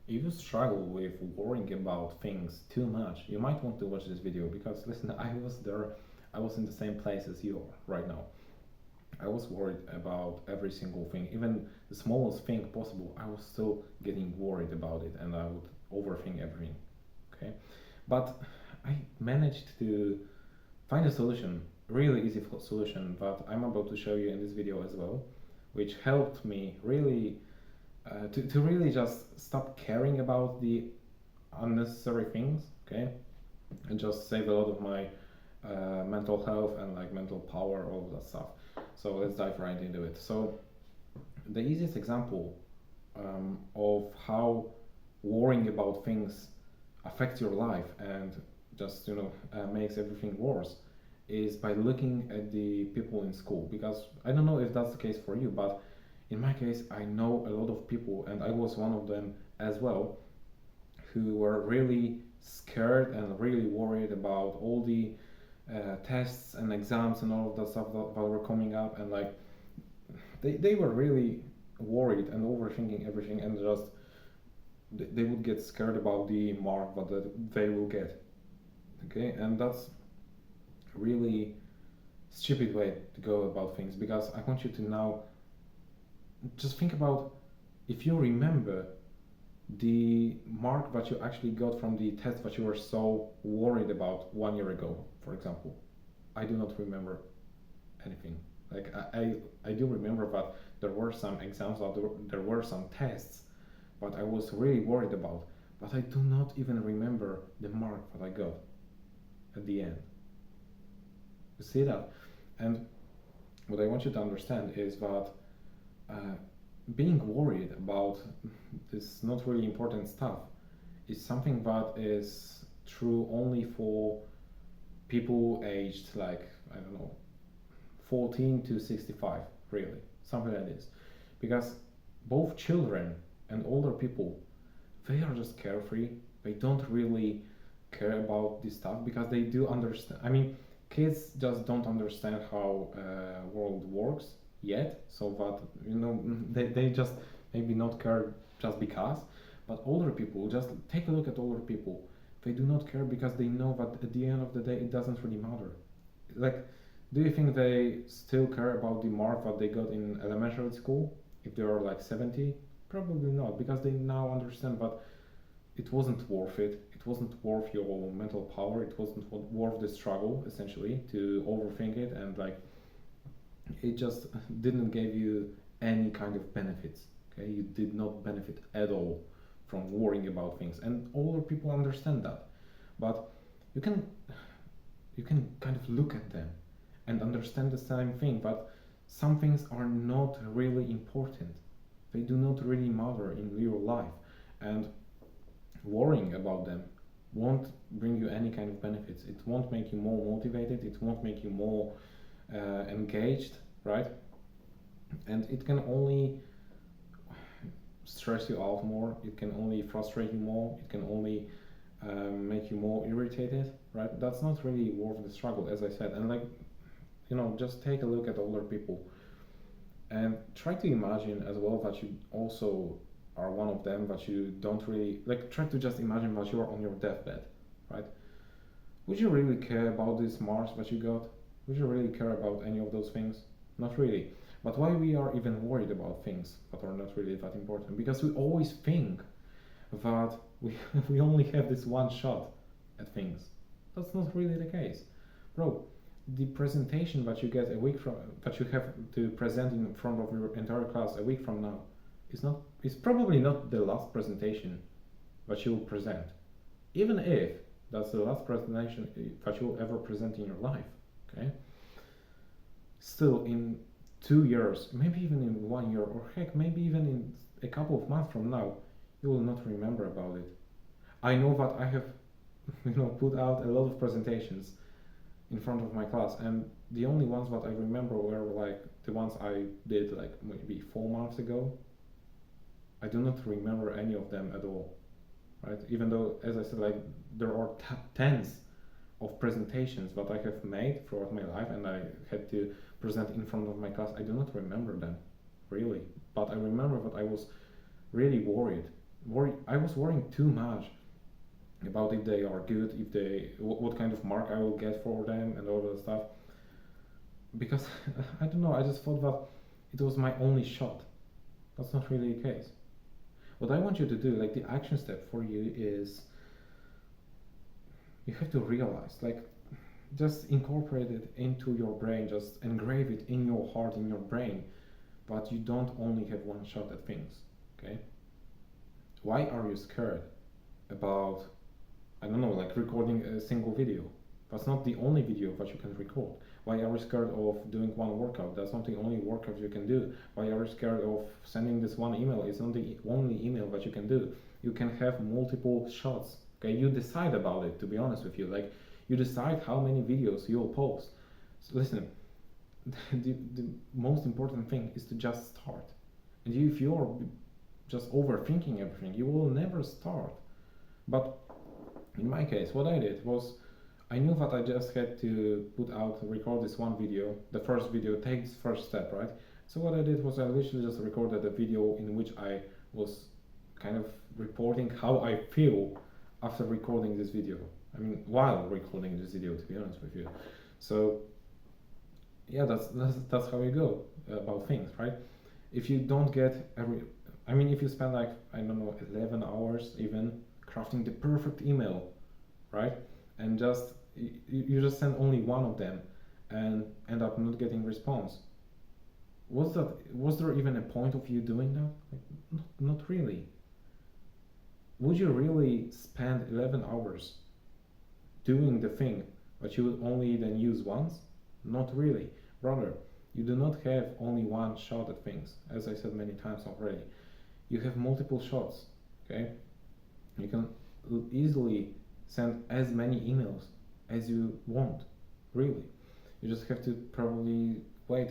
If you struggle with worrying about things too much, you might want to watch this video because listen, I was there, I was in the same place as you are right now. I was worried about every single thing, even the smallest thing possible. I was still getting worried about it and I would overthink everything. Okay, but I managed to find a solution, really easy solution that I'm about to show you in this video as well, which helped me really to really just stop caring about the unnecessary things, okay, and just save a lot of my mental health and like mental power, all of that stuff. So let's dive right into it. So the easiest example of how worrying about things affects your life and just makes everything worse is by looking at the people in school, because I don't know if that's the case for you, but in my case I know a lot of people and I was one of them as well, who were really scared and really worried about all the tests and exams and all of that stuff that were coming up, and like they were really worried and overthinking everything, and just they would get scared about the mark that they will get. Okay, and that's really stupid way to go about things, because I want you to now just think about, if you remember the mark that you actually got from the test that you were so worried about 1 year ago, for example. I do not remember anything. Like I do remember that there were some exams, that there were some tests that I was really worried about, but I do not even remember the mark that I got at the end. You see that? And what I want you to understand is that uh, being worried about this not really important stuff is something that is true only for people aged, like, I don't know, 14 to 65, really, something like this. Because both children and older people, they are just carefree. They don't really care about this stuff because they do understand. I mean, kids just don't understand how world works yet, so that they just maybe not care just because. But older people, just take a look at older people. They do not care because they know that at the end of the day it doesn't really matter. Like, do you think they still care about the mark that they got in elementary school if they are like 70? Probably not, because they now understand that it wasn't worth it. It wasn't worth your mental power. It wasn't worth the struggle, essentially, to overthink it, and like it just didn't give you any kind of benefits. Okay, you did not benefit at all from worrying about things, and older people understand that. But you can you can kind of look at them and understand the same thing, but some things are not really important. They do not really matter in real life, and worrying about them won't bring you any kind of benefits. It won't make you more motivated. It won't make you more engaged, right? And it can only stress you out more. It can only frustrate you more. It can only make you more irritated, right? That's not really worth the struggle, as I said. And like, just take a look at older people and try to imagine as well that you also are one of them, that you don't really like, try to just imagine that you are on your deathbed, right? Would you really care about this marks that you got? Would you really care about any of those things? Not really. But why we are even worried about things that are not really that important? Because we always think that we, we only have this one shot at things. That's not really the case. Bro, the presentation that you get a week from, that you have to present in front of your entire class a week from now, is probably not the last presentation that you will present, even if that's the last presentation that you will ever present in your life. Okay, still in 2 years, maybe even in 1 year, or heck, maybe even in a couple of months from now, you will not remember about it. I know that I have put out a lot of presentations in front of my class, and the only ones that I remember were like the ones I did like maybe 4 months ago. I do not remember any of them at all, right? Even though, as I said, like there are tens of presentations that I have made throughout my life, and I had to present in front of my class. I do not remember them, really, but I remember that I was really worried I was worrying too much about if they are good, if they what kind of mark I will get for them and all that stuff. Because I don't know, I just thought that it was my only shot. That's not really the case. What I want you to do, like the action step for you, is you have to realize, like, just incorporate it into your brain, just engrave it in your heart, in your brain. But you don't only have one shot at things, okay? Why are you scared about, I don't know, like recording a single video? That's not the only video that you can record. Why are you scared of doing one workout? That's not the only workout you can do. Why are you scared of sending this one email? It's not the only email that you can do. You can have multiple shots. Okay, you decide about it, to be honest with you. Like, you decide how many videos you'll post. So listen, the most important thing is to just start. And if you're just overthinking everything, you will never start. But in my case, what I did was, I knew that I just had to record this one video, the first video, take this first step, right? So what I did was I literally just recorded a video in which I was kind of reporting how I feel after recording this video. I mean, while recording this video, to be honest with you. So yeah, that's how you go about things, right? If you don't get if you spend like, I don't know, 11 hours even crafting the perfect email, right? And you just send only one of them and end up not getting response. Was there even a point of you doing that? Like, not really. Would you really spend 11 hours doing the thing that you would only then use once? Not really. Rather, you do not have only one shot at things, as I said many times already. You have multiple shots, okay? You can easily send as many emails as you want, really. You just have to probably wait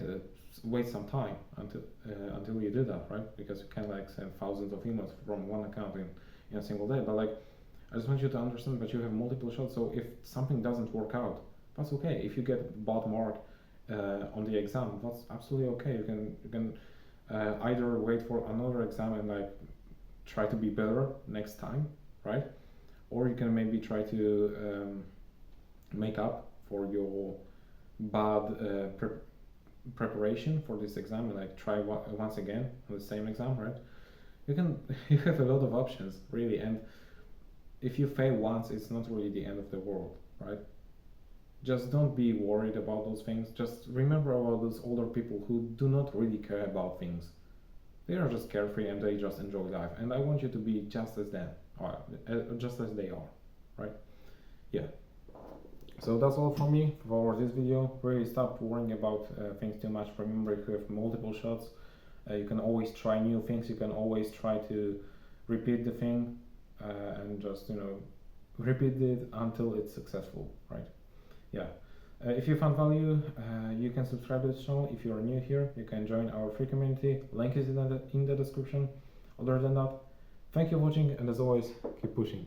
some time until you do that, right? Because you can like send thousands of emails from one account in a single day. But like, I just want you to understand that you have multiple shots. So if something doesn't work out, that's okay. If you get bad mark on the exam, that's absolutely okay. You can either wait for another exam and like try to be better next time, right? Or you can maybe try to make up for your bad preparation for this exam and like try once again on the same exam, right? You have a lot of options, really. And if you fail once, it's not really the end of the world, right? Just don't be worried about those things. Just remember about those older people who do not really care about things. They are just carefree and they just enjoy life. And I want you to be just as them, or just as they are, right? Yeah. So that's all from me for this video. Really stop worrying about things too much. Remember, if you have multiple shots, you can always try new things. You can always try to repeat the thing and just, repeat it until it's successful, right? Yeah. If you found value, you can subscribe to this channel. If you are new here, you can join our free community. Link is in the description. Other than that, thank you for watching, and as always, keep pushing.